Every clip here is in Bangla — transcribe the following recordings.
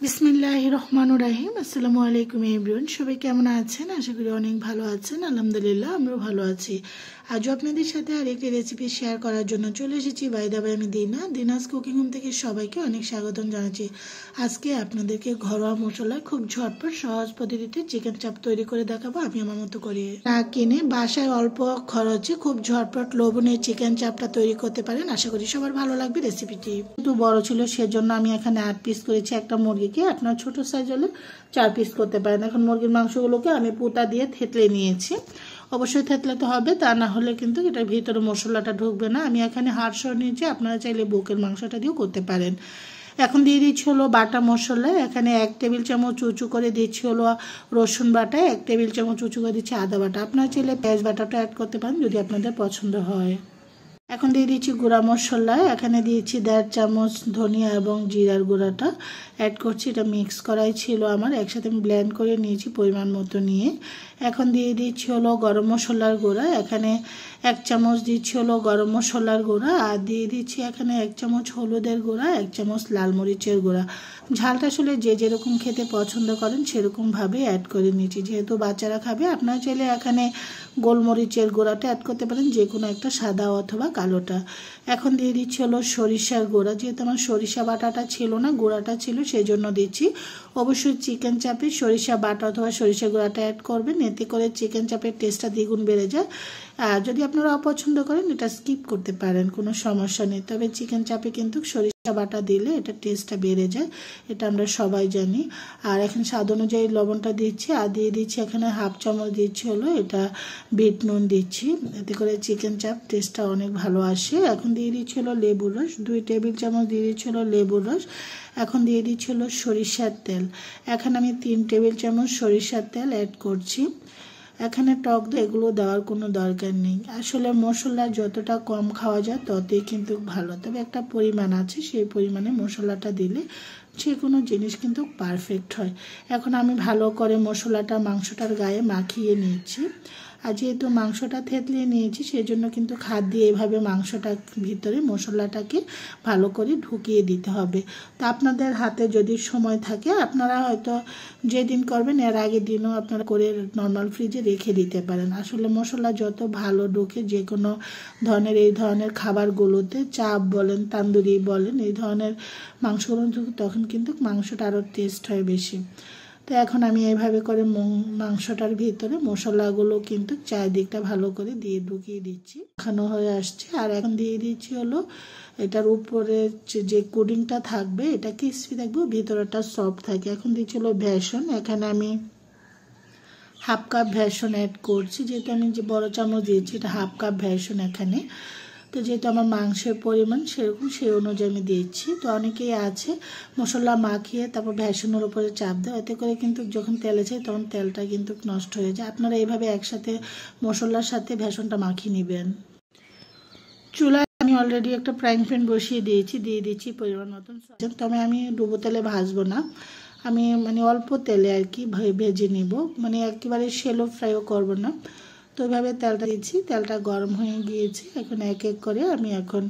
বিসমিল্লাহির রহমানির রহিম। আসসালামু আলাইকুম এভরিওয়ান, সবাই কেমন আছেন? আশা করি অনেক ভালো আছেন। আলহামদুলিল্লাহ, আমরাও ভালো আছি। আজও আপনাদের সাথে আরেকটি রেসিপি শেয়ার করার জন্য চলে এসেছি। বাই দা বাই, আমি দিনাজ কুকিং হোম থেকে সবাইকে অনেক স্বাগতম জানাচ্ছি। আজকে আপনাদেরকে ঘরোয়া মশলায় খুব ঝটপট সহজ পদ্ধতিতে চিকেন চাপ তৈরি করে দেখাবো, আমি আমার মতো করে। না কিনে বাসায় অল্প খরচে খুব ঝটপট লোভনীয় চিকেন চাপটা তৈরি করতে পারেন। আশা করি সবার ভালো লাগবে রেসিপিটি। একটু বড় ছিল সেজন্য আমি এখানে 8 পিস করেছি একটা মুরগিকে। আপনার ছোট সাইজ হলে 4 পিস করতে পারেন। এখন মুরগির মাংসগুলোকে আমি পুঁতা দিয়ে থেতলে নিয়েছি। অবশ্যই থেতলাতে হবে, তা না হলে কিন্তু এটার ভিতরে মশলাটা ঢুকবে না। আমি এখানে হাড় সহ নিয়েছি, আপনারা চাইলে বুকের মাংসটা দিয়েও করতে পারেন। এখন দিয়ে দিচ্ছি হলো বাটা মশলা। এখানে 1 টেবিল চামচ উঁচু করে দিচ্ছি হলো রসুন বাটা, 1 টেবিল চামচ উঁচু করে দিচ্ছি আদা বাটা। আপনারা চাইলে পেঁয়াজ বাটাটা অ্যাড করতে পারেন যদি আপনাদের পছন্দ হয়। এখন দিয়ে দিচ্ছি গুঁড়া মশলা। এখানে দিয়েছি 1.5 চামচ ধনিয়া এবং জিরার গুঁড়াটা অ্যাড করছি। এটা মিক্স করাই ছিল আমার, একসাথে আমি ব্লেন্ড করে নিয়েছি পরিমাণ মতো নিয়ে। এখন দিয়ে দিচ্ছি হলো গরম মশলার গুঁড়া। এখানে 1 চামচ দিচ্ছি হলো গরম মশলার গুঁড়া, আর দিয়ে দিচ্ছি এখানে 1 চামচ হলুদের গুঁড়া, 1 চামচ লাল মরিচের গুঁড়া। ঝালটা আসলে যে যেরকম খেতে পছন্দ করেন সেরকমভাবে অ্যাড করে নিচ্ছি, যেহেতু বাচ্চারা খাবে। আপনারা চাইলে এখানে গোলমরিচের গুঁড়াটা অ্যাড করতে পারেন, যে কোনো একটা, সাদা অথবা কালোটা। এখন দিয়ে দিচ্ছি হলো সরিষার গুঁড়া। যেহেতু আমার সরিষা বাটাটা ছিল না, গুঁড়াটা ছিল, সেই জন্য দিচ্ছি। অবশ্যই চিকেন চাপে সরিষা বাটা অথবা সরিষা গুঁড়াটা অ্যাড করবেন, এতে করে চিকেন চাপের টেস্টটা দ্বিগুণ বেড়ে যায়। আর যদি আপনারা অপছন্দ করেন এটা স্কিপ করতে পারেন, কোনো সমস্যা নেই। তবে চিকেন চাপে কিন্তু সরিষা বাটা দিলে এটা টেস্টটা বেড়ে যায়, এটা আমরা সবাই জানি। আর এখানে স্বাদ অনুযায়ী লবণটা দিচ্ছি, আর দিয়ে দিচ্ছি এখানে 1/2 চামচ দিচ্ছি হলো এটা বিট নুন দিচ্ছি, এতে করে চিকেন চাপ টেস্টটা অনেক ভালো আসে। এখন দিয়ে দিচ্ছি হলো লেবুর রস, 2 টেবিল চামচ দিয়ে দিচ্ছি হলো লেবুর রস। এখন দিয়ে দিচ্ছি হলো সরিষার তেল। এখানে আমি 3 টেবিল চামচ সরিষার তেল অ্যাড করছি। এখানে টক দই এগুলো দেওয়ার কোনো দরকার নেই। আসলে মশলা যতটা কম খাওয়া যায় ততই কিন্তু ভালো, তবে একটা পরিমাণ আছে, সেই পরিমাণে মশলাটা দিলে যে কোনো জিনিস কিন্তু পারফেক্ট হয়। এখন আমি ভালো করে মশলাটা মাংসটার গায়ে মাখিয়ে নিয়েছি। আর যেহেতু মাংসটা থেতলিয়ে নিয়েছি সেই জন্য কিন্তু হাত দিয়ে এভাবে মাংসটার ভিতরে মশলাটাকে ভালো করে ঢুকিয়ে দিতে হবে। তো আপনাদের হাতে যদি সময় থাকে আপনারা হয়তো যেদিন করবেন এর আগের দিনও আপনারা করে নর্মাল ফ্রিজে রেখে দিতে পারেন। আসলে মশলা যত ভালো ঢোকে যে কোনো ধরনের এই ধরনের খাবারগুলোতে, চাপ বলেন, তান্দুরি বলেন, এই ধরনের মাংসগুলো, তখন কিন্তু মাংসটা আরও টেস্ট হয় বেশি। তো এখন আমি এইভাবে করে মাংসটার ভিতরে মশলাগুলো কিন্তু চারিদিকটা ভালো করে দিয়ে ঢুকিয়ে দিচ্ছি, মাখানো হয়ে আসছে। আর এখন দিয়ে দিচ্ছি হলো এটার উপরে যে কোটিংটা থাকবে এটা ক্রিসপি থাকবে, ভিতরেটা সফট থাকে। এখন দিচ্ছি হলো বেসন। এখানে আমি 1/2 কাপ বেসন অ্যাড করছি, যেহেতু আমি যে বড় চামচ দিয়েছি এটা 1/2 কাপ বেসন এখানে। তো যেহেতু আমার মাংসের পরিমাণ সেরকম, সেই অনুযায়ী আমি দিচ্ছি। তো অনেকেই আছে মশলা মাখিয়ে তারপর বেসনের উপরে চাপ দেয়, এতে করে কিন্তু যখন তেলে যায় তখন তেলটা কিন্তু নষ্ট হয়ে যায়। আপনারা এইভাবে একসাথে মশলার সাথে বেসনটা মাখিয়ে নেবেন। চুলায় আমি অলরেডি একটা ফ্রাইং প্যান বসিয়ে দিয়েছি, দিয়ে দিচ্ছি পরিমাণ মতন। তবে আমি ডুবো তেলে ভাজবো না, আমি অল্প তেলে আর কি ভেজে নিব, একেবারে শ্যালো ফ্রাইও করব না। তো এইভাবে তেলটা দিচ্ছি, তেলটা গরম হয়ে গিয়েছে। এখন এক এক করে আমি এখন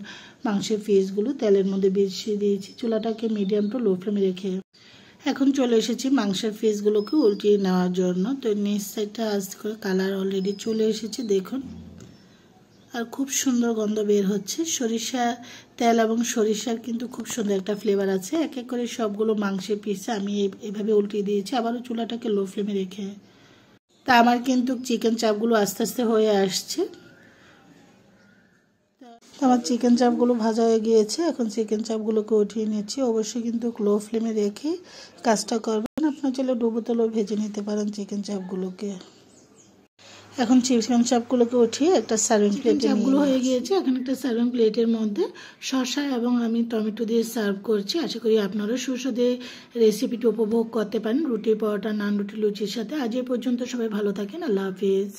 মাংসের পিসগুলো তেলের মধ্যে মিশিয়ে দিয়েছি। চুলাটাকে মিডিয়াম টু লো ফ্লেমে রেখে এখন চলে এসেছি মাংসের পিসগুলোকে উল্টিয়ে নেওয়ার জন্য। তো নিচ সাইডটা আস্তে করে কালার অলরেডি চলে এসেছে দেখুন, আর খুব সুন্দর গন্ধ বের হচ্ছে। সরিষা তেল এবং সরিষার কিন্তু খুব সুন্দর একটা ফ্লেভার আছে। এক এক করে সবগুলো মাংসের পিসে আমি এইভাবে উল্টিয়ে দিয়েছি, আবারও চুলাটাকে লো ফ্লেমে রেখে। তা আমার কিন্তু চিকেন চাপগুলো আস্তে আস্তে হয়ে আসছে। আমার চিকেন চাপগুলো ভাজা হয়ে গিয়েছে। এখন চিকেন চাপগুলোকে উঠিয়ে নিচ্ছি। অবশ্যই কিন্তু লো ফ্লেমে রেখে কাজটা করবেন। আপনার চাইলে ডুবো তেলেও ভেজে নিতে পারেন চিকেন চাপগুলোকে। এখন চিকেন চাপগুলোকে উঠিয়ে একটা সার্ভিং প্লেটে চাপগুলো হয়ে গিয়েছে। এখন একটা সার্ভিং প্লেটের মধ্যে শসা এবং আমি টমেটো দিয়ে সার্ভ করছি। আশা করি আপনারা সুস্বাদু রেসিপিটি উপভোগ করতে পারেন রুটি, পরোটা, নান, রুটি, লুচির সাথে। আজ এই পর্যন্ত, সবাই ভালো থাকেন। আল্লাহ হাফিজ।